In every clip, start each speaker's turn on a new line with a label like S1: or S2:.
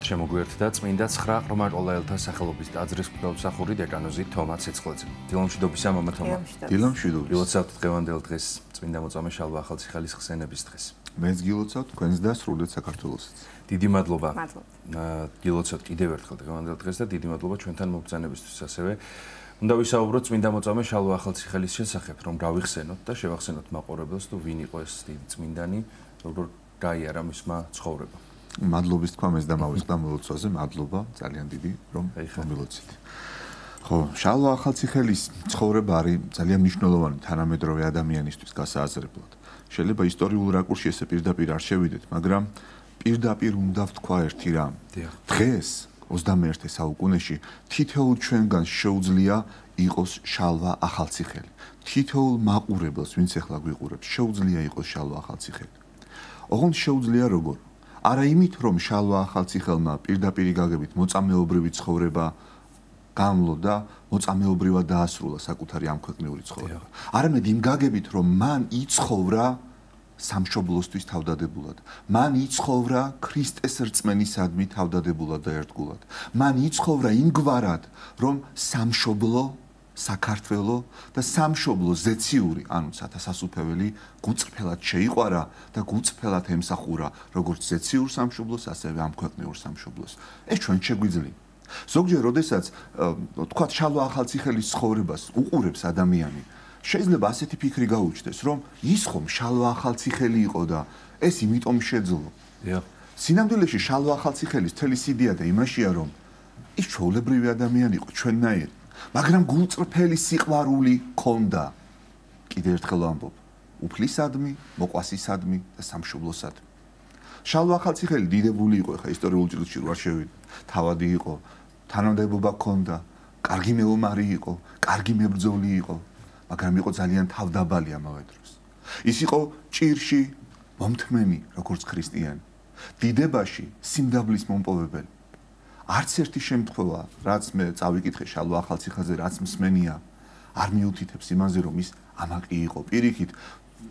S1: შემოგვიერთდა წმინდა 9 ყრომაყოლაელთა სახელობის ტაძრის მღვდელმსახური დეკანოზი თომა ცეცხლაძე. დილომშვიდობისა მამა თომა.
S2: დილომშვიდობის.
S1: გილოცავთ დღევანდელ დღეს წმინდა მოწამე შალვა ახალციხელის ხსენების დღეს.
S2: მეც გილოცავთ თქვენს და სრულიად საქართველოსაც.
S1: დიდი მადლობა. გილოცავთ კიდევ ერთხელ დღევანდელ დღეს და დიდი მადლობა ჩვენთან მობრძანებისთვის ასევე. უნდა ვისაუბროთ წმინდა მოწამე შალვა ახალციხელის შესახებ, რომ გავიხსენოთ და შევახსენოთ მაყურებელს თუ ვინ იყო ეს დიდი წმინდანი, როგორ გაიარა მისმა ცხოვრება.
S2: მადლობის თქვა მეც და მავისყდა მოლოცვაზე, მადლობა, ძალიან დიდი, რომ მომილოცით. ხო, შალვა ახალციხელის ცხოვრება არის ძალიან მნიშვნელოვანი თანამედროვე ადამიანისთვის გასააზრებლად. შეიძლება ისტორიულ რაკურსში ესე პირდაპირ არ შევიდეთ, მაგრამ პირდაპირ უნდა ვთქვა ერთი რამ. დღეს 21 საუკუნეში თითოეულ ჩვენგან შეუძლია იყოს შალვა ახალციხელი. თითოეულ მაყურებელს, ვინც ახლა გვიყურებს, შეუძლია იყოს შალვა ახალციხელი. ოღონდ შეუძლია როგორ? არა იმით, რომ შალვა ახალციხელმა პირდაპირ გაგებით მოწამეობრივი ცხოვრება გამლო და მოწამეობრივად დაასრულა საკუთარი ამქვეყნიური ცხოვრება. არამედ იმ გაგებით, რომ მან იცხოვრა სამშობლოსთვის თავდადებულად. მან იცხოვრა ქრისტეს რწმენისადმი თავდადებულად და ერთგულად. მან იცხოვრა იმგვარად, რომ სამშობლო საქართველო და სამშობლო ზეციური, ანუ სათასასუფეველი გუწრფელად შეიყვარა და გუწრფელად ემსახურა როგორც ზეციურ სამშობლოს, ასევე ამ ქვეყნიურ სამშობლოს. ეს ჩვენ შეგვიძლია. ზოგჯერ, როდესაც თქვა შალვა ახალციხელის ცხოვრებას უყურებს ადამიანი, შეიძლება ასეთი ფიქრი გაუჩნდეს, რომ ის ხომ შალვა ახალციხელი იყო და ეს იმიტომ შეძლო. სინამდვილეში შალვა ახალციხელის მთელი სიდიადე იმაშია, რომ ის ჩვეულებრივი ადამიანი იყო, ჩვენნაირი. მაგრამ გულწრფელი სიყვარული ჰქონდა. კიდევ ერთხელ ვამბობ, უფლისადმი, მოყვასისადმი და სამშობლოსადმი. შალვა ახალციხელი დიდებული იყო, ხა ისტორიულ ჭრილში რო არ შევიდე. თავადი იყო, თანამდებობა ჰქონდა, კარგი მეომარი იყო, კარგი მებრძოლი იყო, მაგრამ იყო ძალიან თავდაბალი ამავე დროს. ის იყო ჭირში მომთმენი, როგორც ქრისტიანი. დიდებაში სიმდაბლის მომპოვებელი. არც ერთი შემთხვევა, რაც მე წავიკითხე შალვა ახალციხეზე, რაც მსმენია, არ მიუთითებს იმაზე, რომ ის ამაყი იყო. პირიქით,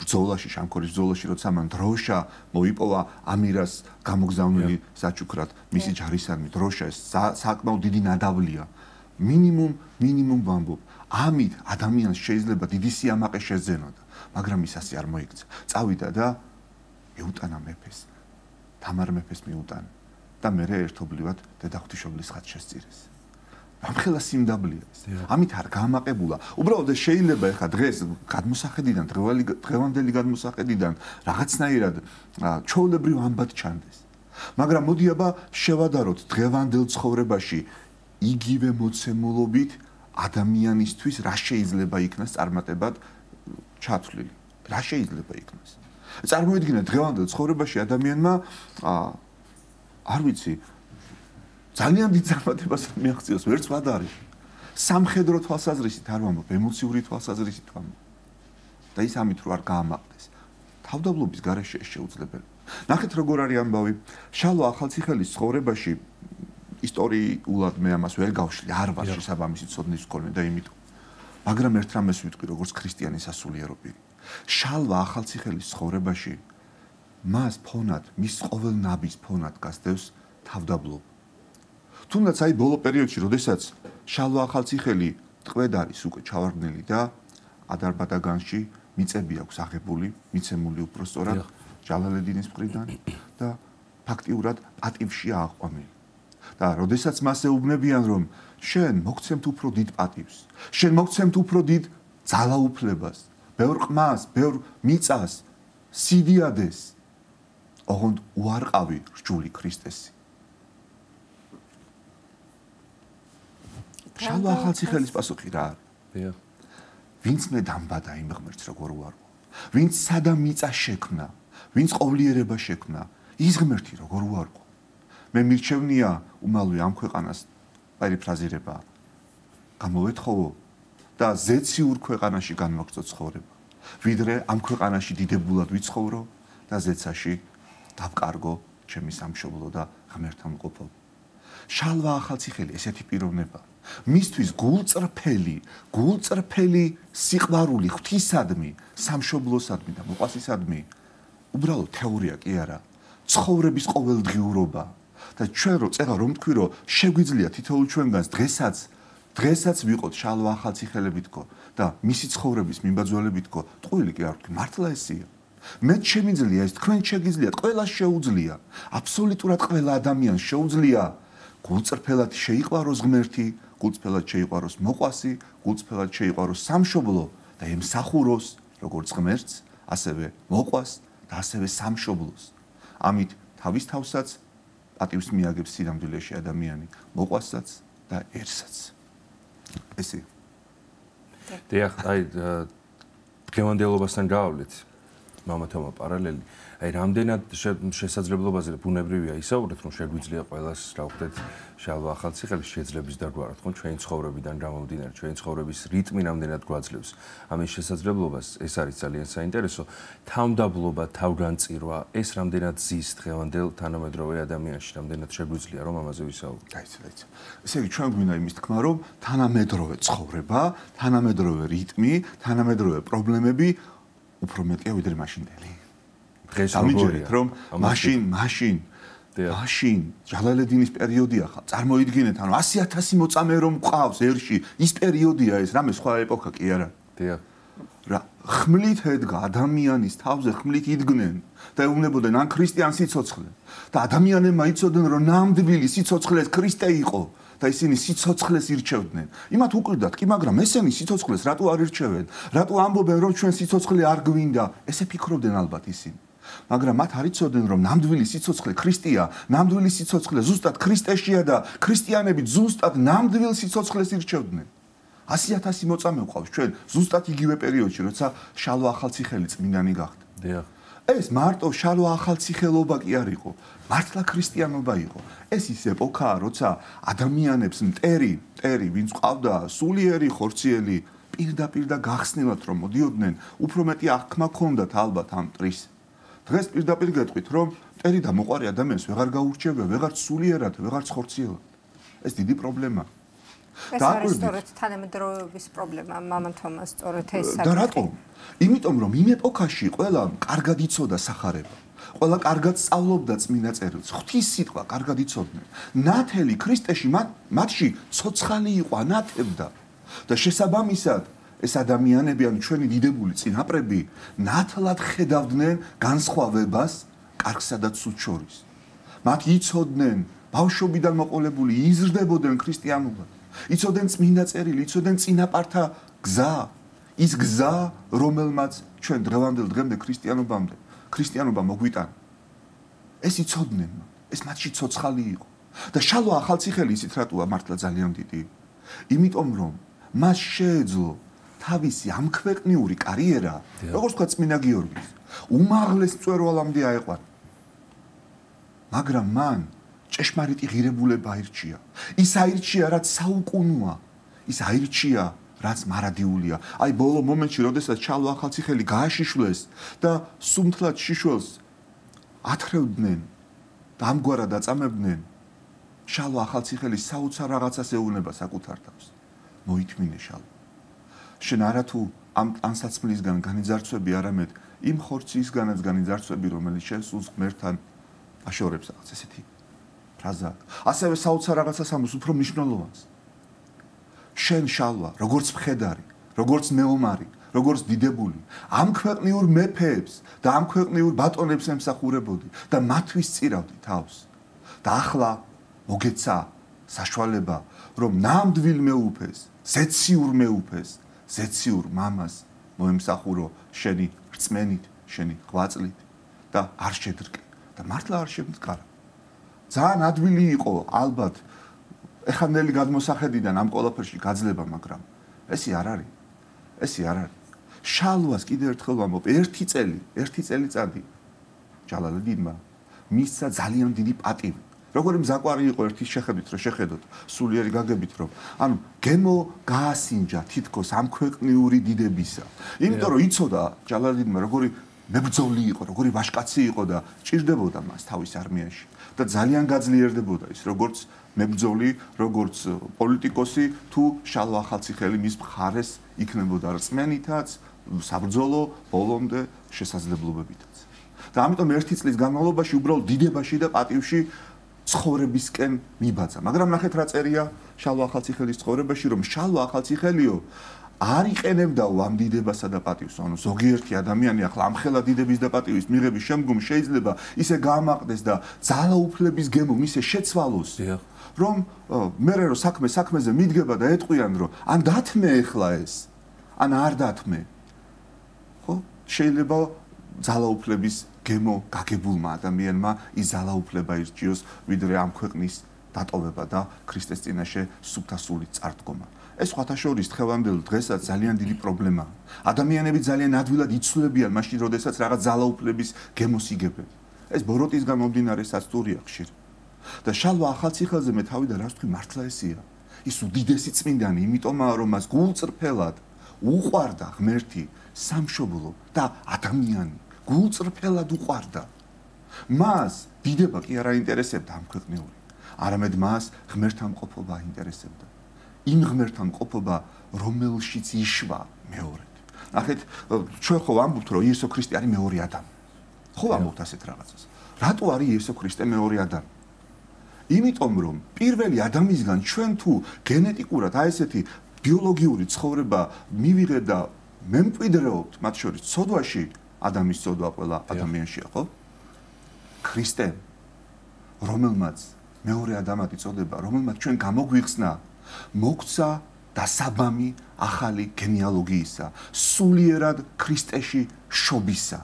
S2: ბრძოლაში, შამქორის ბრძოლაში, როცა მან დროშა მოიპოვა ამირას გამოგზავნილი საჩუქრად, მისი ჯარისადმი დროშა ეს საკმაოდ დიდი ნადავლია. მინიმუმ ვამბობ, ამით ადამიანს შეიძლება დიდი სიამაყე შეძენოდა, მაგრამ ის ასე არ მოიქცა. წავიდა და მიუტანა მეფეს. თამარ მეფეს მიუტანა. და მე ერთობლივად დედა ღვთისმშობლის ხატს შესწირეს. რამხელა სიმდაბლეა ეს. ამით არ გაამაყებულა. უბრალოდ შეიძლება ეხა დღეს გადმოსახედიდან, დღევანდელი გადმოსახედიდან რაღაცნაირად ჩვეულებრივ ამბად ჩანდეს. მაგრამ მოდი აბა შევადაროთ დღევანდელ ცხოვრებაში იგივე მოცემულობით ადამიანისთვის რა შეიძლება იქნას წარმატებად ჩათვლილი. რა შეიძლება იქნას? წარმოიდგინეთ დღევანდელ ცხოვრებაში ადამიანმა არ ვიცი, ძალიან დიდ წარმატებას მიაღწიოს, ვერც ვადარი. სამხედრო თვალსაზრისით არ ვამბობ, ემოციური თვალსაზრისით ვამბობ. და ის ამით რო არ გაამაყდეს. თავდაბლობის გარეშე შეუძლებელი. ნახეთ როგორ არის ამბავი. შალვა ახალციხელის ცხოვრებაში ისტორიულად მე ამას ვერ გავშლი, არ ვარ შესაბამისი ცოდნის მქონე და იმიტომ. მაგრამ ერთ რამეს ვიტყვი, როგორც ქრისტიანი სასულიერო პირი. შალვა ახალციხელის ცხოვრებაში მას ფონად, მის ყოველ ნაბის ფონად გასდევს თავდაბლობა. თუნდაც აი ბოლო პერიოდში, როდესაც შალვა ახალციხელი ტყვედ არის უკვე ჩავარდნილი და ადარბადაგანში მიწები აქვს აღებული, მიცემული უпростоრად ჯალალედინის მხრიდან და ფაქტიურად პატივშია აღყვანილი. და როდესაც მას ეუბნებიან, რომ შენ მოგცემთ უფრო დიდ პატივს, შენ მოგცემთ უფრო დიდ ძალაუფლებას, ბევრ ყმას, ბევრ მიწას, სიდიადეს, ოღონდ უარყავი რჯული ქრისტესი. შალვა ახალციხელის პასუხი რა არის? ვინც მე დამბადა იმ ღმერთს როგორ უარყო? ვინც სადა მიწა შექმნა, ვინც ყოვლიერება შექმნა, ის ღმერთი როგორ უარყო? მე მირჩევნია უმალვე ამ ქვეყანას პერიფრაზირება გამოვეთხოვო და ზეციურ ქვეყანაში განმოგწო ცხოვრება. ვიდრე ამ ქვეყანაში დიდებულად ვიცხოვრო და ზეცაში დავკარგო ჩემი სამშობლო და ღმერთთან მყოფობა. შალვა ახალციხელი ესეთი პიროვნება. მისთვის გულწრფელი სიყვარული ღვთისადმი, სამშობლოსადმი და მოყვასისადმი უბრალოდ თეორია კი არა, ცხოვრების ყოველდღიურობა. და ჩვენ რომ თქვი რომ შეგვიძლია თითოეულ ჩვენგანს დღესაც ვიყოთ შალვა ახალციხელებითკო და მისი ცხოვრების მიმბაძვალებითკო, ტყუილი კი არ ვთქვი, მართლა ესია. მე შემიძლია ეს, თქვენ შეგიძლიათ, ყველას შეუძლია, აბსოლუტურად ყველა ადამიანს შეუძლია გულწრფელად შეიყვაროს ღმერთი, გულწრფელად შეიყვაროს მოყვასი, გულწრფელად შეიყვაროს სამშობლო და ემსახუროს როგორც ღმერთს, ასევე მოყვას და ასევე სამშობლოს. ამით თავის თავსაც პატივს მიაგებს სინამდვილეში ადამიანი, მოყვასაც და ერთსაც. ესე.
S1: დიახ, აი დღევანდელობასთან გავავლით მამათომა პარალელი. აი რამდენად შესაძლებლობაზე ბუნებრივია ისაუბრეთ, რომ შეგვიძლია ყველას რა ვხდეთ შალვა ახალციხელის შეძლების დარგვა, რა თქმა უნდა, ჩვენი ცხოვრებიდან გამომდინარე, ჩვენი ცხოვრების რიტმი რამდენად გვაძლევს ამის შესაძლებლობას, ეს არის ძალიან საინტერესო. თავმდაბლობა, თავგანწირვა, ეს რამდენად ზის დღევანდელ თანამედროვე ადამიანში, რამდენად შეგვიძლია რომ ამაზე ვისაუბროთ.
S2: დაიცა. ესე იგი ჩვენ გვინდა იმის თქმა, რომ თანამედროვე ცხოვრება, თანამედროვე რიტმი, თანამედროვე პრობლემები უფრო მეტია ვიდრე მაშინდელი. დამიჯერეთ რომ მაშინ ჯალალედინის პერიოდი ახლა წარმოიდგინეთ ანუ 100,000 მოწამე რომ მყავს ერში ის პერიოდია ეს რამე სხვა ეპოქა კი არა
S1: დიახ
S2: რა ხმლით ედგა ადამიანის თავზე ხმლით იდგნენ და ეუბნებოდნენ ან ქრისტიან სიცოცხლე და ადამიანებმა იცოდნენ რომ ნამდვილი სიცოცხლე ქრისტე იყო და ისინი სიცოცხლეს ირჩევდნენ. იმათ უკვირდათ კი, მაგრამ ესენი სიცოცხლეს რატო არ ირჩევენ? რატო ამბობენ რომ ჩვენ სიცოცხლე არ გვინდა? ესე ფიქრობდნენ ალბათ ისინი. მაგრამ მათ არ იცოდნენ რომ ნამდვილი სიცოცხლე ქრისტეა, ნამდვილი სიცოცხლე ზუსტად ქრისტეშია და ქრისტიანები ზუსტად ნამდვილ სიცოცხლეს ირჩევდნენ. 100,000 მოწამე ვყავს ჩვენ ზუსტად იგივე პერიოდში, როცა შალვა ახალციხელი წმინდანი გახდა.
S1: დიახ.
S2: ეს მარტო შალვა ახალციხელობა კი არ იყო, მართლა ქრისტიანობა იყო. ეს ის ეპოქაა, როცა ადამიანებს მტერი, ვინც ყავდა სულიერი, ხორციელი, პირდაპირ და გახსნილად რომ მოდიოდნენ, უფრო მეტი აღქმა ჰქონდათ ალბათ ამ მტრის. დღეს პირდაპირ გეტყვით, რომ მტერი და მოყვარე ადამიანს ვეღარ გაურჩევია, ვეღარც სულიერად, ვეღარც ხორციელად. ეს დიდი პრობლემაა.
S3: ეს არის სწორედ თანამედროვეობის პრობლემა, მამათომა სწორედ ეს საკითხი.
S2: და რატომ? იმიტომ რომ იმ ეპოქაში ყველა კარგად იცოდა სახარება. ყველა კარგად სწავლობდა წმინდა წერილს. ღვთის სიტყვა კარგად იცოდნენ. ნათელი ქრისტეში მათში ცოცხალი იყო, ანათებდა. და შესაბამისად ეს ადამიანები ან ჩვენი დიდებული წინაპრები ნათლად ხედავდნენ განსხვავებას კარგსა და ცუდს შორის. მათ იცოდნენ ბავშვობიდან მოყოლებული იზრდებოდნენ ქრისტიანულად. იცოდნენ წმინდა წერილი, იცოდნენ წინაპართა გზა, ის გზა, რომელმაც ჩვენ დღევანდელ დღემდე ქრისტიანობა მოგვიტანა. ეს იცოდნენ, ეს მათში ცოცხალი იყო. და შალვა ახალციხელი ისიც რატოა მართლა ძალიან დიდი? იმიტომ რომ მას შეეძლო თავისი ამქვეყნიური კარიერა, როგორც თქვა წმინდა გიორგის, უმაღლეს მწვერვალამდე აეყვანა. მაგრამ მან ჭეშმარიტი ღირებულება აირჩია. ის აირჩია, რაც საუკუნოა. ის აირჩია, რაც მარადიულია. აი ბოლო მომენტში, როდესაც შალვა ახალციხელი გააშიშვლეს და სუმთლად შიშველს ათრევდნენ და ამგვარად აწამებდნენ, შალვა ახალციხელი საოცარ რაღაცას ეუბნება საკუთარ თავს. მოითმინე შალვა. შენ არათუ ამ ტანსაცმლისგან განიძარცვები, არამედ იმ ხორციისგანაც განიძარცვები, რომელიც შენ სულს ღმერთთან აშორებს რაღაც ესეთი ფრაზა. ასევე საოცარ რაღაცას ამბობს უფრო მნიშვნელოვანს. შენ შალვა, როგორც მხედარი, როგორც მეომარი, როგორც დიდებული, ამ ქვეყნიურ მეფეებს და ამ ქვეყნიურ ბატონებს ემსახურებოდი და მათთვის წირავდი თავს. და ახლა მოგეცა საშუალება, რომ ნამდვილ მეუფეს, ზეციურ მამას მოემსახურო შენი რწმენით, შენი ღვაწლით და არ შედრკე და მართლა არ შემდგარა. ძალიან ადვილი იყო ალბათ ეხანელი გადმოსახედიდან ამ ყველაფერში გაძლება, მაგრამ ესე არ არის. შალვას კიდევ ერთხელ ვამბობ, ერთი წელიწადი ჯალალედინმა მისცა ძალიან დიდი პატივი. როგორი მზაკვარი იყო ერთის შეხედვით, რომ შეხედოთ, სულიერი გაგებით, რომ ანუ გემო გაასინჯა თითქოს ამ ქვეყნიური დიდებისა. იმიტომ რომ იცოდა ჯალალედინმა როგორი მებრძოლი იყო, როგორი ვაჟკაცი იყო და ჭირდებოდა მას თავის არმიაში და ძალიან გაძლიერდებოდა ის, როგორც მებრძოლი, როგორც პოლიტიკოსი, თუ შალვა ახალციხელი მის მხარეს იქნებოდა რწმენითაც, საბრძოლო ბოლომდე შესაძლებლობებითაც. და ამიტომ ერთი წლის განმავლობაში უბრალოდ დიდებაში და პატივში ცხოვრებისკენ მიბაძა. მაგრამ ნახეთ რა წერია შალვა ახალციხელის ცხოვრებაში, რომ შალვა ახალციხელიო არ იყენებდაო ამ დიდებასა და პატივს. ანუ ზოგიერთი ადამიანი ახლა ამხელა დიდების და პატივის მიღების შემდგომ შეიძლება ისე გაამაყდეს და ძალაუფლების გემო ისე შეცვალოს, რომ მერე რომ საქმეზე მიდგება და ეტყვიან, რომ ან დათმე ეხლა ეს, ან არ დათმე. ხო? შეიძლება ძალაუფლების გემო გაგებულმა ადამიანმა ის ძალაუფლება ირჩიოს, ვიდრე ამ ქვეყნის დატოვება და ქრისტეს წინაშე სუფთასული წარდგომა. ეს სხვათა შორის დღევანდელ დღესაც ძალიან დიდი პრობლემაა. ადამიანები ძალიან ადვილად იცვლებიან მაშინ, როდესაც რაღაც ძალაუფლების გემოს იგებენ. ეს ბოროტისგან მომდინარე სასტურია ხშირ. და შალვა ახალციხელზე მე თავიდან რა ვთქვი, მართლა ესია. ის უდიდესი წმინდანი, იმიტომაა რომ მას გულწრფელად უყვარდა ღმერთი, სამშობლო და ადამიანი. გულწრფელად უყვარდა. მას დიდება კი არ აინტერესებდა ამ ქვეყნიური. არამედ მას ღმერთთან მყოფობა აინტერესებდა. იმ ღმერთთან მყოფობა, რომელშიც იშვა მეორედ. ნახეთ, ჩვენ ხო ვამბობთ, რომ იესო ქრისტე არის მეორე ადამი. ხო ვამბობთ ასეთ რაღაცას. რატო არის იესო ქრისტე მეორე ადამი? იმიტომ რომ პირველი ადამიანისგან ჩვენ თუ გენეტიკურად აი ესეთი ბიოლოგიური ცხოვრება მივიღეთ და მემკვიდრეობთ, მათ შორის ცოდვაში, ადამიანის ცოდვა ყველა ადამიანშია, ხო? ქრისტე, რომელმაც მეორე ადამად იწოდება, რომელმაც ჩვენ გამოგვიხსნა, მოგცა დასაბამი ახალი გენეალოგიისა, სულიერად ქრისტეში შობისა,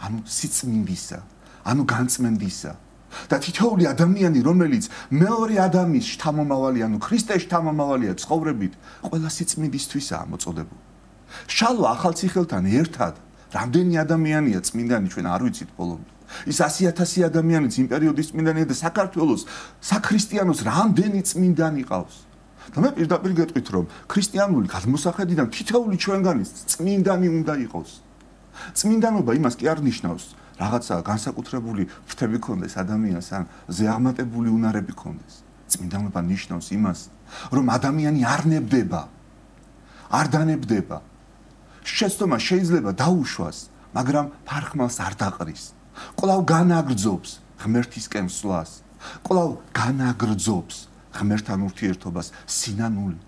S2: ანუ სიწმინდისა, ანუ განწმენდისა. და თითოეული ადამიანი, რომელიც მეორე ადამიანის შთამომავალი, ანუ ქრისტეს შთამომავალია ცხოვრებით, ყველა სიწმინდისთვისაა მოწოდებული. შალვა ახალციხელთან ერთად რამდენი ადამიანია წმინდანი ჩვენ არ ვიცით ბოლომდე. ის 100,000 ადამიანიც იმ პერიოდის წმინდანია და საქართველოს საქრისტიანოს რამდენი წმინდანი ყავს. და მე პირდაპირ გეტყვით, რომ ქრისტიანული გადმოსახედიდან თითოეული ჩვენგანის წმინდანი უნდა იყოს. წმინდანობა იმას კი არ ნიშნავს, რაღაცა განსაკუთრებული ფრთები ქონდეს ადამიანს ან ზეაღმატებული უნარები ქონდეს. წმინდანობა ნიშნავს იმას, რომ ადამიანი არ ნებდება, არ დანებდება. შეცდომა შეიძლება დაუშვას, მაგრამ ფარხმალს არ დაყრის. კვლავ განაგრძობს ღმერთისკენ სვლას, კვლავ განაგრძობს ღმერთთან ურთიერთობას სინანულით,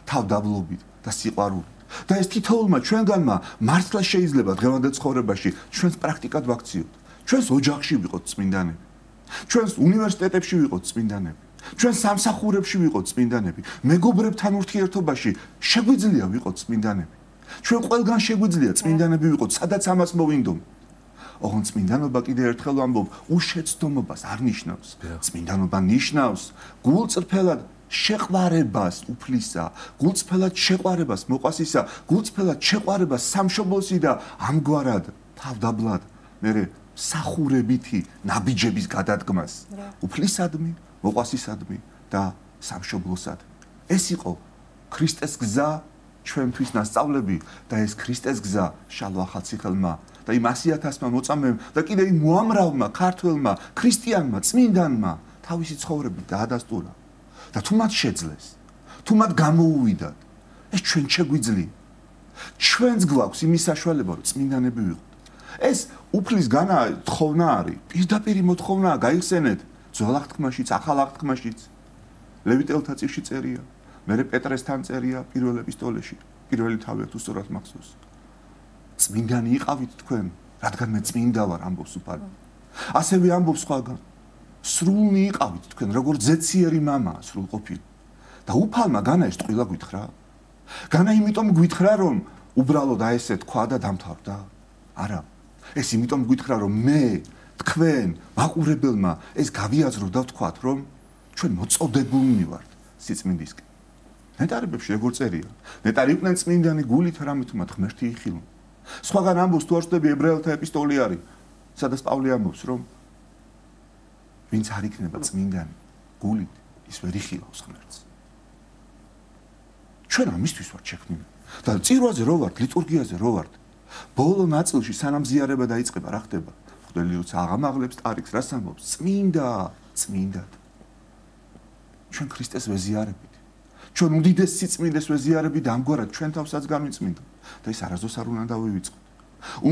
S2: თავდაბლობით და სიყვარულით. და ეს თითოეულმა ჩვენგანმა მართლა შეიძლება დღევანდელ ცხოვრებაში ჩვენს პრაქტიკად ვაქციოთ. ჩვენს ოჯახში ვიყოთ წმინდანები, ჩვენს უნივერსიტეტებში ვიყოთ წმინდანები, ჩვენ სამსახურებში ვიყოთ წმინდანები, მეგობრებთან ურთიერთობაში შეგვიძლია ვიყოთ წმინდანები. ჩვენ ყველგან შეგვიძლია წმინდანები ვიყოთ, სადაც ამას მოვინდომ. ოღონდ წმინდანობა კიდე ერთხელ ვამბობ, უშეცდომობას არ ნიშნავს. წმინდანობა ნიშნავს გულწრფელად შეყვარებას უფლისა, გულწრფელად შეყვარებას მოყვასისა, გულწრფელად შეყვარებას სამშობლოსი და ამგვარად თავდაბლად მერე სახურებითი ნაბიჯების გადადგმას უფლისადმი, მოყვასისადმი და სამშობლოსად. ეს იყო ქრისტეს გზა, ჩვენთვის ნასწავლები და ეს ქრისტეს გზა შალვა ახალციხელმა და იმ 100,000-მა მოწამემ და კიდე იმ უამრავმა ქართველმა ქრისტიანმა წმინდანმა თავისი ცხოვრებით დაადასტურა. და თუ მათ შეძლეს, თუ მათ გამოუვიდათ, ეს ჩვენ შეგვიძლია. ჩვენც გვაქვს იმის საშუალება, რომ წმინდანები ვიყოთ. ეს უფლის განათხოვნა არის, პირდაპირ მოთხოვნაა, გაიხსენეთ ძველ აღთქმაშიც, ახალ აღთქმაშიც. ლევიტელთა წიგნში წერია, მერე პეტრესთან წერია პირველ ეპისტოლეში, პირველი თავი თუ სწორად მახსოვს. წმინდანი იყავით თქვენ, რადგან მე წმინდა ვარ, ამბობს უფალი. ასევე ამბობს სხვაგან, სრულნი იყავით თქვენ, როგორც ზეციერი მამა, სრულყოფილი. და უფალმა განა ეს ტყილა გვითხრა? განა იმიტომ გვითხრა, რომ უბრალოდ აი ესე თქვა და დამთავრდა? არა. ეს იმიტომ გვითხრა, რომ მე თქვენ მაყურებელმა ეს გავიაზრო და ვთქვათ, რომ ჩვენ მოწოდებულნი ვართ სიწმინდისკენ. ნეტარებებში როგორ წერია? ნეტარი იყვნენ წმინდანი გულით რამით მათ ღმერთი იხილონ. სხვაგან ამბობს თუ არ ვწდები ებრაელთა ეპისტოლე არის, სადაც პავლე ამბობს, რომ ვინც არ იქნება წმინდანი გულით, ის ვერ იხილავს ღმერთს. ჩვენ ამისთვის ვართ შექმნილი. და წირვაზე რო ვართ, ლიტურგიაზე რო ვართ, ბოლო ნაწილში სანამ ზიარება დაიწყება, რა ხდება? მღვდელი როცა აღამაღლებს ტარიქს, რას ამბობს? წმინდა, წმინდად. ჩვენ ქრისტეს ვეზიარებით. ჩვენ უდიდეს სიწმინდეს ვეზიარებით და ამგვარად ჩვენ თავსაც გამიწმინდა. და ეს არასდროს არ უნდა დავივიწყოთ.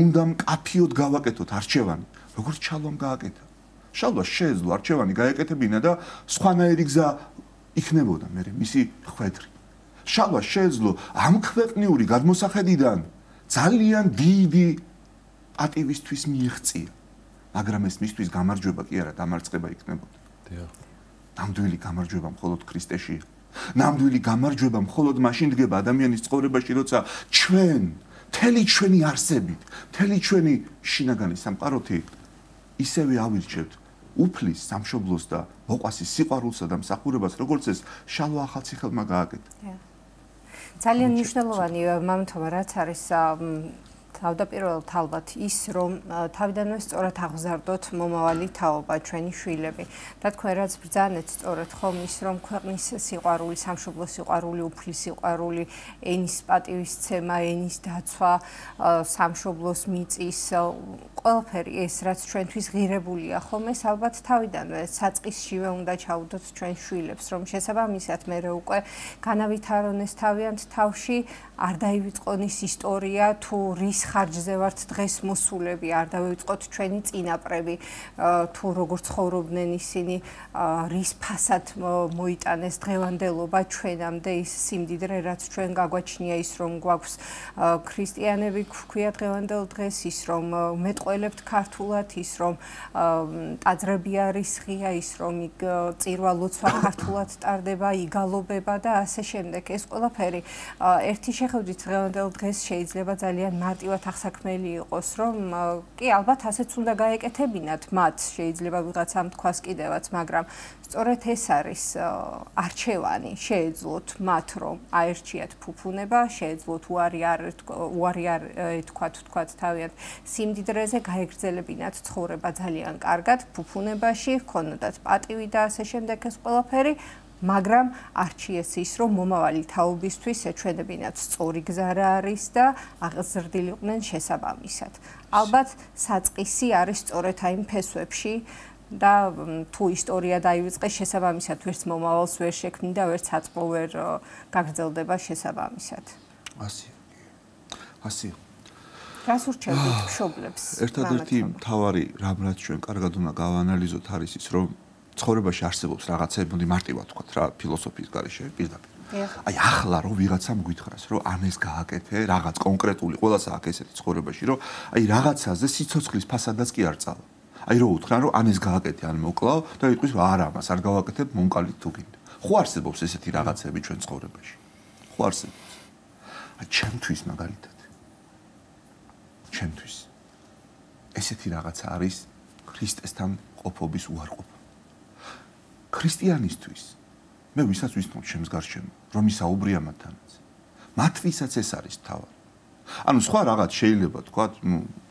S2: უნდა მკაფიოდ გავაკეთოთ არჩევანი, როგორც ჩალვამ გააკეთა. შალვას შეეძლო არჩევანი გაეკეთებინა და სხვანაირი გზა იქნებოდა მე მისი ხვედრი. შალვას შეეძლო ამ ქვეყნიური გადმოსახედიდან ძალიან დიდი პატივისთვის მიიღწია, მაგრამ ეს მისთვის გამარჯვება კი არა, დამარცხება იქნებოდა. ნამდვილი გამარჯვება მხოლოდ ქრისტეშია. ნამდვილი გამარჯვება მხოლოდ მაშინ დგება ადამიანის ცხოვრებაში, როცა ჩვენ მთელი ჩვენი არსებით, მთელი ჩვენი შინაგანი სამყაროთი ისევე ავირჩევთ უფლის, სამშობლოს და მოყვასის სიყვარულსა და მსახურებას, როგორც ეს შალვა ახალციხელმა გააკეთა.
S3: ძალიან მნიშვნელოვანი მამთომა რაც არის თავდაპირველად ალბათ ის რომ თავიდანვე სწორად აღზარდოთ მომავალი თაობა ჩვენი შვილები და თქვენ რაც ბრძანეთ სწორად ხომ ის რომ ქვეყნის სიყვარული, სამშობლოს სიყვარული, უფლის სიყვარული, ენის პატივისცემა, ენის დაცვა, სამშობლოს მიწის ყველაფერი ეს რაც ჩვენთვის ღირებულია ხომ ეს ალბათ თავიდანვე საწყისშივე უნდა ჩაუდოთ ჩვენ შვილებს რომ შესაბამისად მე უკვე განავითარონ ეს თავიანთ თავში არ დაივიწყონ ის ისტორია თუ რის ხარჯზე ვართ დღეს მოსულები არ დავიწყოთ ჩვენი წინაპრები თუ როგორ ცხოვრობდნენ ისინი რის ფასად მოიტანეს დღევანდელობა ჩვენამდე ის სიმდიდრე რაც ჩვენ გაგვაჩნია ის რომ გვაქვს ქრისტიანები გვქვია დღევანდელ დღეს ის რომ მეტყველებთ ქართულად ის რომ ტაძრები არის ღია ის რომ წირვა ლოცვა ქართულად ტარდება იგალობება და ასე შემდეგ ეს ყველაფერი ერთი შეხედვით დღევანდელ დღეს შეიძლება ძალიან მარტივად ახსაქმელი იყოს რომ კი ალბათ ასეც უნდა გაეკეთებინათ მათ შეიძლება ვიღაცამ თქვას კიდევაც მაგრამ სწორედ ეს არის არჩევანი შეეძლოთ მათ რომ აერჩიათ ფუფუნება შეეძლოთ უარი არ ეთქვათ თავიანთ სიმდიდრეზე გაეგრძელებინათ ცხოვრება ძალიან კარგად ფუფუნებაში ჰქონოდათ პატივი და ასე შემდეგ ეს ყველაფერი მაგრამ არჩიეს ის რომ მომავალი თაობისთვის ეჩვენებინათ სწორი გზა რა არის და აღზრდილიყვნენ შესაბამისად. ალბათ საწყისი არის სწორედ აი ფესვებში და თუ ისტორია დაივიწყეს შესაბამისად ვერც მომავალს ვერ შექმნი და ვერც საწყო ვერ გაგრძელდება შესაბამისად.
S2: ასე.
S3: რას ურჩევთ მშობლებს?
S2: ერთადერთი მთავარი რამ რაც ჩვენ კარგად უნდა გავანალიზოთ არის ის რომ ცხოვრებაში არსებობს რაღაცები, მოდი მარტივად ვთქვათ რა, ფილოსოფიის გარეშე პირდაპირ. აი ახლა რომ ვიღაცამ გითხრას, რომ ან ეს გააკეთე, რაღაც კონკრეტული, ყველასა აქვს ესეთი ცხოვრებაში, რომ აი რაღაცაზე სიცოცხლის ფასადაც კი არ წავა. აი რო უთხრან, რომ ან ეს გააკეთე, ან მოკლავ და იტყვის, არა, მას არ გავაკეთებ, მომკალით თუ გინდა. ხო არსებობს ესეთი რაღაცები ჩვენ ცხოვრებაში. ხო არსებობს. აი ჩემთვის მაგალითად. ჩემთვის ესეთი რაღაცა არის ქრისტესთან ყოფობის უარყოფა. ქრისტიანისთვის მე ვისაც ვისწავლ ჩემს გარშემო რომ ისაუბრია მათთანაც მათთვისაც ეს არის თავი ანუ სხვა რაღაც შეიძლება თქვა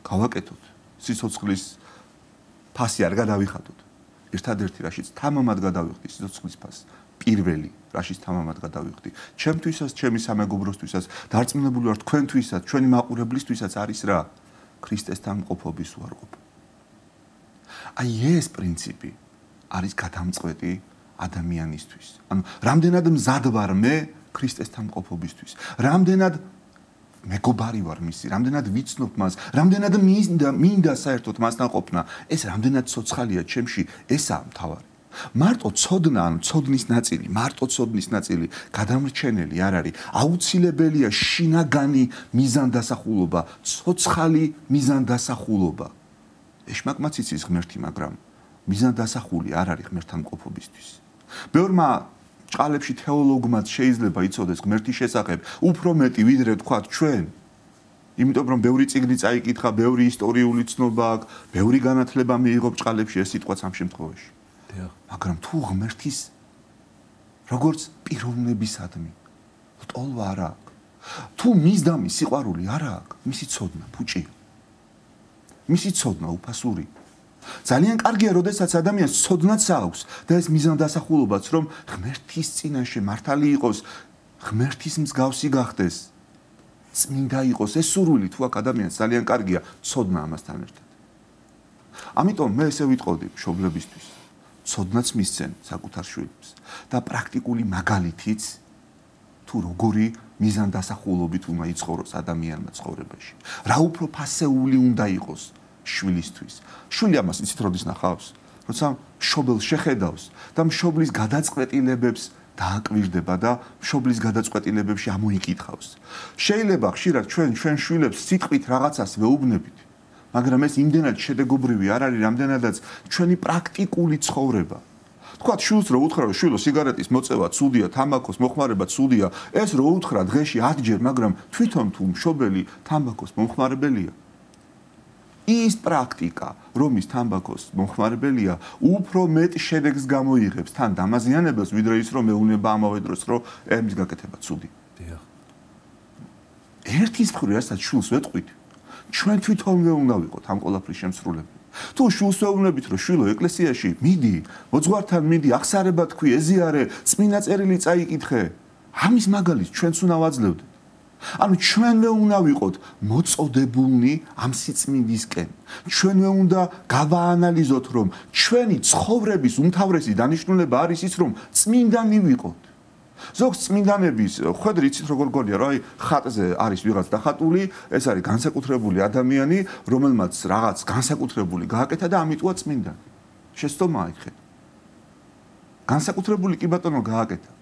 S2: გავაკეთოთ სიცოცხლის ფასი არ გადავიხადოთ ერთადერთი რაშიც თამამად გადავიხდი სიცოცხლის ფასი პირველი რაშიც თამამად გადავიხდი ჩემთვისაც ჩემი სამეგობროსთვისაც დარწმუნებული ვარ თქვენთვისაც ჩვენი მაყურებლისთვისაც არის რა ქრისტესთან ყოფობის უარყოფა აი ეს პრინციპი არის გადამწყვეტი ადამიანისთვის. ანუ რამდენად მზად ვარ მე ქრისტესთან ყოფობისთვის. რამდენად მეგობარი ვარ მისი, რამდენად ვიცნობ მას, რამდენად მინდა საერთოდ მასთან ყოფნა. ეს რამდენად ცოცხალია ჩემში, ესაა მთავარი. მარტო ცოდნა, ანუ ცოდნის ნაწილი გადამრჩენელი არ არის. აუცილებელია შინაგანი მიზანდასახულობა, ცოცხალი მიზანდასახულობა. ეშმაკმაც იცის ღმერთი, მაგრამ მიზანდასახული არ არის ღმერთთან ყოფობისთვის. ბევრმა ჭყალებში თეოლოგმაც შეიძლება იცოდეს ღმერთის შესახებ უფრო მეტი ვიდრე თქვათ ჩვენ. იმიტომ რომ ბევრი წიგნი წაიკითხა, ბევრი ისტორიული ცნობა აქვს, ბევრი განათლება მიიღო ჭყალებში ეს სიტყვაც ამ შემთხვევაში. მაგრამ თუ ღმერთის როგორც პიროვნებისადმი ტოლვა არ აქვს. თუ მისდამი სიყვარული არ აქვს, მისი ცოდნა ფუჭია. მისი ცოდნა უფასური. ძალიან კარგია, როდესაც ადამიანს ცოდნაც აქვს და ეს მიზანდასახულობაც, რომ ღმერთის წინაშე მართალი იყოს, ღმერთის მსგავსი გახდეს, წმინდა იყოს, ეს სურვილი თუ აქვს ადამიანს ძალიან კარგია, ცოდნა ამასთან ერთად. ამიტომ მე ესე ვიტყოდი მშობლებისთვის, ცოდნაც მისცენ საკუთარ შვილებს და პრაქტიკული მაგალითიც თუ როგორი მიზანდასახულობით უნდა იცხოვროს ადამიანმა ცხოვრებაში. რა უფრო ფასეული უნდა იყოს შვილისთვის. შვილი ამას იცით როდის ნახავს? როცა მშობელს შეხედავს და მშობლის გადაწყვეტილებებს დააკვირდება და მშობლის გადაწყვეტილებებში ამოიკითხავს. შეიძლება ხშირად ჩვენ შვილებს სიტყვით რაღაცას ვეუბნებით, მაგრამ ეს იმდენად შედეგობრივი არ არის, რამდენადაც ჩვენი პრაქტიკული ცხოვრება. თქვათ შვილს რო უთხრა, შვილო სიგარეტის მოწევა ცუდია, თამბაქოს მოხმარება ცუდია, ეს რო უთხრა დღეში 10 ჯერ, მაგრამ თვითონ თუ მშობელი თამბაქოს მომხმარებელია, ის პრაქტიკა, რომ ის თამბაქოს მომხმარებელია, უფრო მეტ შედეგს გამოიღებს თან დამაზიანებელს, ვიდრე ის რომ მეუნება ამავე დროს, რომ ემის გაკეთება ცუდი.
S1: დიახ.
S2: ერთის მხრივ, რასაც შვილს ვეტყვით, ჩვენ თვითონვე უნდა ვიყოთ ამ ყველაფრის შემსრულებელი. თუ შვილს ვეუბნებით, რომ შვილო ეკლესიაში მიდი, მოძღვართან მიდი, აღსარება თქვი, ეზიარე, წმინდა წერილი წაიკითხე, ამის მაგალითს ჩვენც უნდა ვაძლევდეთ. ანუ ჩვენვე უნდა ვიყოთ მოწოდებულნი ამ სიწმინდისკენ. ჩვენვე უნდა გავაანალიზოთ, რომ ჩვენი ცხოვრების უმთავრესი დანიშნულება არის ის, რომ წმინდანი ვიყოთ. ზოგს წმინდანების ხედრი იცით როგორ გონია, რომ აი ხატზე არის ვიღაც დახატული, ეს არის განსაკუთრებული ადამიანი, რომელმაც რაღაც განსაკუთრებული გააკეთა და ამიტოა წმინდანი. შეცდომაა იქ. განსაკუთრებული კი ბატონო გააკეთა.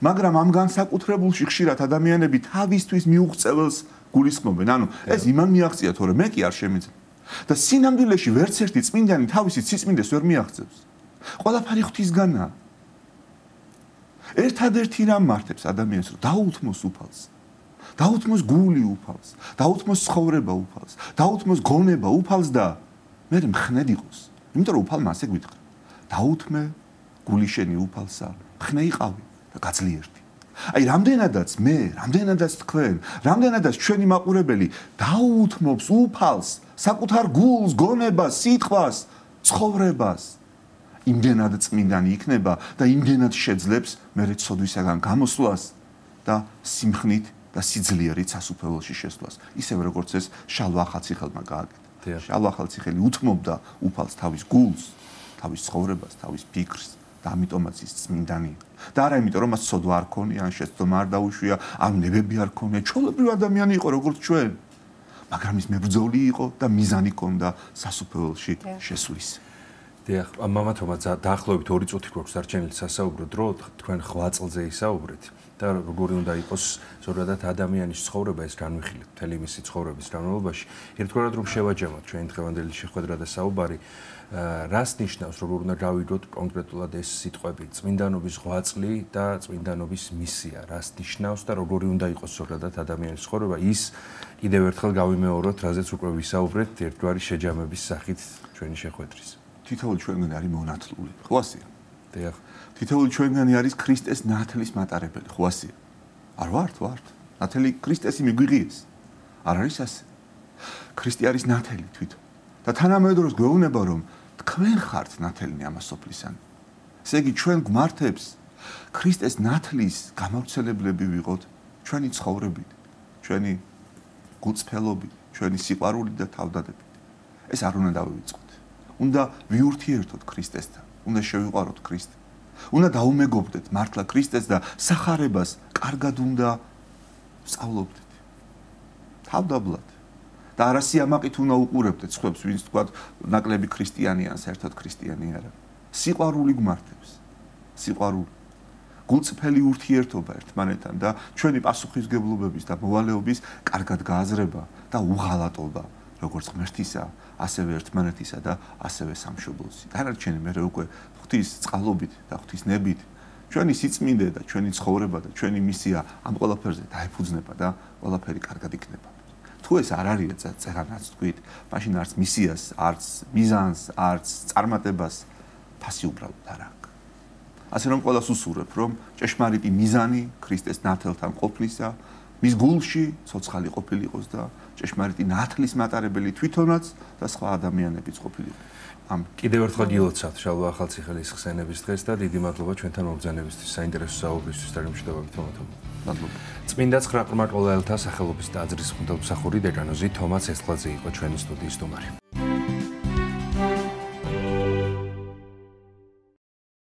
S2: მაგრამ ამ განსაკუთრებულში ხშირად ადამიანები თავისთვის მიუღწეველს გულისხმობენ. ანუ ეს იმან მიაღწია, თორე მე კი არ შემიძლია. და სინამდვილეში ვერც ერთი წმინდანი თავისი სიწმინდეს ვერ მიაღწევს. ყველაფერი ღვთისგანაა. ერთადერთი რამ მართებს ადამიანს, რომ დაუთმოს უფალს. დაუთმოს გული უფალს, დაუთმოს ცხოვრება უფალს, დაუთმოს გონება უფალს და მე მხნედ იყოს. იმიტომ რომ უფალმა ასე გვითხრა. დაუთმე გული შენი უფალსა, ხნე იყავი. და გაძლიერდი. აი რამდენადაც მე, რამდენადაც თქვენ, რამდენადაც ჩვენი მაყურებელი დაუთმობს უფალს, საკუთარ გულს, გონებას, სიტყვას, ცხოვრებას, იმდენად წმინდანი იქნება და იმდენად შეძლებს მერე ცოდვისაგან გამოსვლას და სიმხნით და სიძლიერით სასუფეველში შესვლას. ისევე როგორც ეს შალვა ახალციხელმა გააკეთა. შალვა ახალციხელი უთმობდა უფალს თავის გულს, თავის ცხოვრებას, თავის ფიქრს. და ამიტომაც ის წმინდანია. და არა იმიტომ, რომ მას ცოდვა არ ქონია, ან შეცდომა არ დაუშვია, ან ნებები არ ქონია, ჩვეულებრივი ადამიანი იყო როგორც ჩვენ. მაგრამ ის მებრძოლი იყო და მიზანი ჰქონდა სასუფეველში შესვლის.
S1: დიახ, მამა თომა დაახლოებით 2 წუთი გვაქვს დარჩენილი სასაუბრო დრო, თქვენ 8 წელზე ისაუბრეთ და როგორი უნდა იყოს ზოგადად ადამიანის ცხოვრება ეს განვიხილეთ მთელი მისი ცხოვრების განმავლობაში. ერთგვარად რომ შევაჯამოთ ჩვენი დღევანდელი შეხვედრა და საუბარი, რას ნიშნავს, როგორ უნდა გავიგოთ კონკრეტულად ეს სიტყვები, წმინდანობის 8 წლი და წმინდანობის მისია, რას ნიშნავს და როგორი უნდა იყოს ზოგადად ადამიანის ცხოვრება, ის კიდევ ერთხელ გავიმეოროთ, რაზეც უკვე ვისაუბრეთ ერთგვარი შეჯამების სახით ჩვენი შეხვედრის.
S2: თითოეული ჩვენგანი არის მონათლული, ხო ასეა?
S1: დიახ.
S2: თითოეული ჩვენგანი არის ქრისტეს ნათლის მატარებელი, ხო ასეა? არ ვართ? ნათელი ქრისტესი მიგვიღიეს. არ არის ასე. ქრისტე არის ნათელი თვითონ. და თანამედროვე გვეუბნება, რომ თქვენ ხართ ნათელნი ამას სოფლისან. ესე იგი ჩვენ გვმართებს ქრისტეს ნათლის გამავრცელებლები ვიყოთ ჩვენი ცხოვრებით, ჩვენი გულწრფელობით, ჩვენი სიყვარულით და თავდადებით. ეს არ უნდა დავივიწყოთ. უნდა ვიურთიერთოთ ქრისტესთან, უნდა შევიყვაროთ ქრისტე. უნდა დაუმეგობრდეთ მართლა ქრისტეს და სახარებას კარგად უნდა სწავლობდეთ. თავდაბლად. და არა სიამაყით უნდა უყურებდეთ სხვებს, ვინც თქვა ნაკლები ქრისტიანია, საერთოდ ქრისტიანი არა. სიყვარული გმართებს. სიყვარული. გულწრფელი ურთიერთობა ერთმანეთთან და ჩვენი პასუხისგებლობების და მოვალეობის კარგად გააზრება და უღალატობა, როგორც ღმერთისა, ასევე ერთმანეთისა და ასევე სამშობლოსი. დანარჩენი მე უკვე ღვთის წყალობით და ღვთის ნებით ჩვენი სიწმინდე და ჩვენი ცხოვრება და ჩვენი მისია ამ ყველაფერზე დაეფუძნება და ყველაფერი კარგად იქნება. თუ ეს არ არის წერანაც თქვით, მაშინ არც მისიას, არც მიზანს, არც წარმატებას ფასი უბრალოდ არ აქვს. ასე რომ ყველას უსურვებ, რომ ჭეშმარიტი მიზანი ქრისტეს ნათელთან ყოფნისა, მის გულში ცოცხალი ყოფილიყოს და ჭეშმარიტი ნათლის მატარებელი თვითონაც და სხვა ადამიანებიც ყოფილიყო.
S1: კიდევ ერთხელ გილოცავთ შალვა ახალციხელის ხსენების დღეს და დიდი მადლობა ჩვენთან მობრძანებისთვის, საინტერესო საუბრისთვის და რიმშტევებით თომათომა.
S2: მადლობა.
S1: წმინდა ცხრაყრმა ყოველთა სახელობის ტაძრის ხუნდელმსახური დეკანოზი თომა ცესხლაძე იყო ჩვენი სტუდიის სტუმარი.